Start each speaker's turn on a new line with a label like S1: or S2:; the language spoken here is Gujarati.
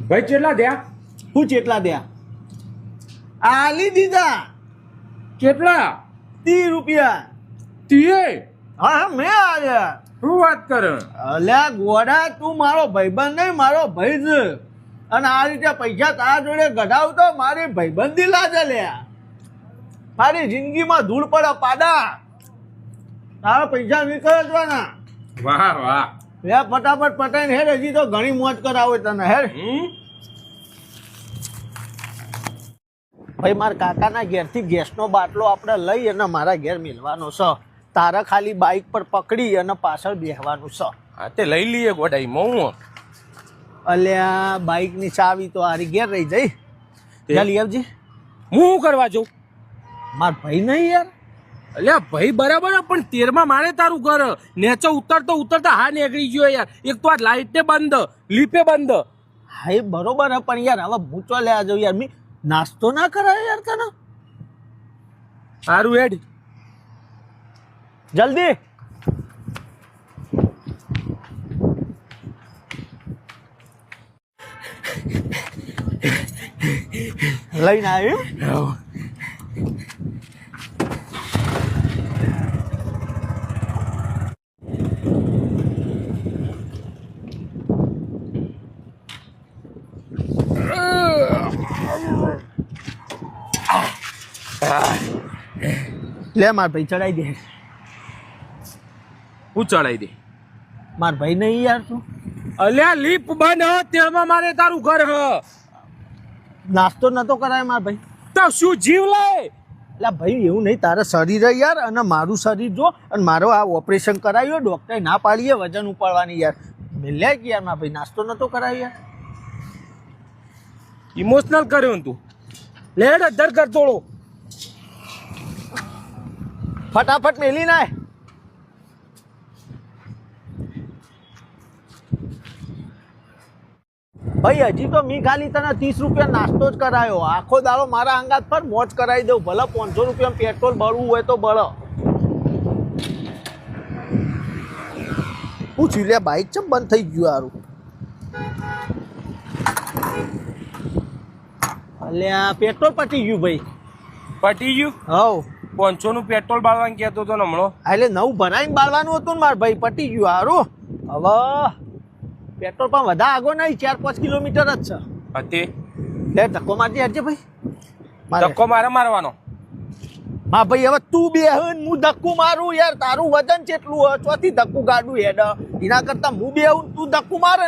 S1: ભાઈ કેટલા દ્યા?
S2: હું ચેટલા દે આલી દીધા
S1: કેટલા?
S2: 30 રૂપિયા.
S1: તીએ?
S2: હા મેં આલ્યા.
S1: શું વાત કરે?
S2: અલ્યા ગોડા તું મારો ભાઈબંધ નહીં, મારો ભાઈ છે. અને આ રીતે પૈસા તારા જોડે ગઢાવતો મારી ભાઈબંધી લાગે લ્યા. મારી જિંદગીમાં ધૂળ પડે પાડા. તારા પૈસા નીકળવાના.
S1: વાહ વાહ.
S2: લે ફટાફટ પટાઈને હેડ, હજી તો ઘણી મોજ કરાવે તને હેડ. ભાઈ મારા કાકાના ઘેરથી ગેસનો બાટલો આપણે લઈ અને મારા ઘેર મેળવાનો છે. તારા ખાલી બાઇક પર પકડી અને પાછળ બેસવાનું છે.
S1: હા તે લઈ લઈએ ગોડાઈ હું.
S2: અલ્યા બાઇકની ચાવી તો આરી ઘેર રહી જઈ. ચાલ લઈ આવજે.
S1: હું શું કરવા જાઉં?
S2: માર ભાઈ નહીં યાર.
S1: અલ્યા ભાઈ બરાબર પણ 13માં મારે તારું ઘર નેચો ઉતરતા હા નીકળી ગયો યાર. એક તો આ લાઈટે બંધ, લીપે બંધ.
S2: હા એ બરોબર હે પણ યાર હવે હું ચો લેવા જાઉં યાર. નાસ્તો ના કરાય યાર તને.
S1: સારું હેડ.
S2: જલ્દી લઈને આવ્યું. લે માર ભાઈ ચડાઈ દે.
S1: હું ચડાઈ દે?
S2: માર ભાઈ નહીં યાર તું.
S1: અલ્યા લીપ બંધ હ, 13માં મારે તારું ઘર હ.
S2: નાસ્તો નતો કરાય માર ભાઈ.
S1: તો શું જીવ લે?
S2: એટલે ભાઈ એવું નહીં, તારા શરીર યાર અને મારું શરીર જો. અને મારો આ ઓપરેશન કરાવ્યો ડોક્ટરે ના પાડીએ વજન ઉપાડવાની યાર. મિલ્યા કે યાર માર ભાઈ નાસ્તો નતો કરાય યાર.
S1: ઇમોશનલ કર્યો તું. લેડ અધર કર તોડો.
S2: ફટાફટ મેલી નાય. ભાઈ હજી તો મી ખાલી તને 30 રૂપિયા નાસ્તો જ કરાયો. આખો દાડો મારા અંગાત પર મોજ કરાવી દઉં. ભલે 500 રૂપિયા પેટ્રોલ બળવું હોય તો બળ. પૂછ્યું લે બાઇક ચમ બંધ થઈ ગયું હારું. અલ્યા પેટ્રોલ પટી ગયું ભાઈ.
S1: પટી ગયું?
S2: હવ
S1: 500 નું પેટ્રોલ બાળવાનું કહેતો હતો ને હમણો.
S2: એટલે નવું ભરાઈને બાળવાનું હતું ને માર ભાઈ. પટી ગયું હારું. હવે પેટ્રોલ પણ વધારે આગો નહીં, 4-5 કિલોમીટર જ છે.
S1: હતી
S2: લે ધક્કો મારજે હટજે ભાઈ.
S1: ધક્કો મારે મારવાનો?
S2: હા ભાઈ હવે તું બે હું ધક્કું મારું યાર. તારું વજન કેટલું હોય ચોથી ધક્કું ગાડું હેડ. એના કરતા હું બે તું ધક્કું મારે.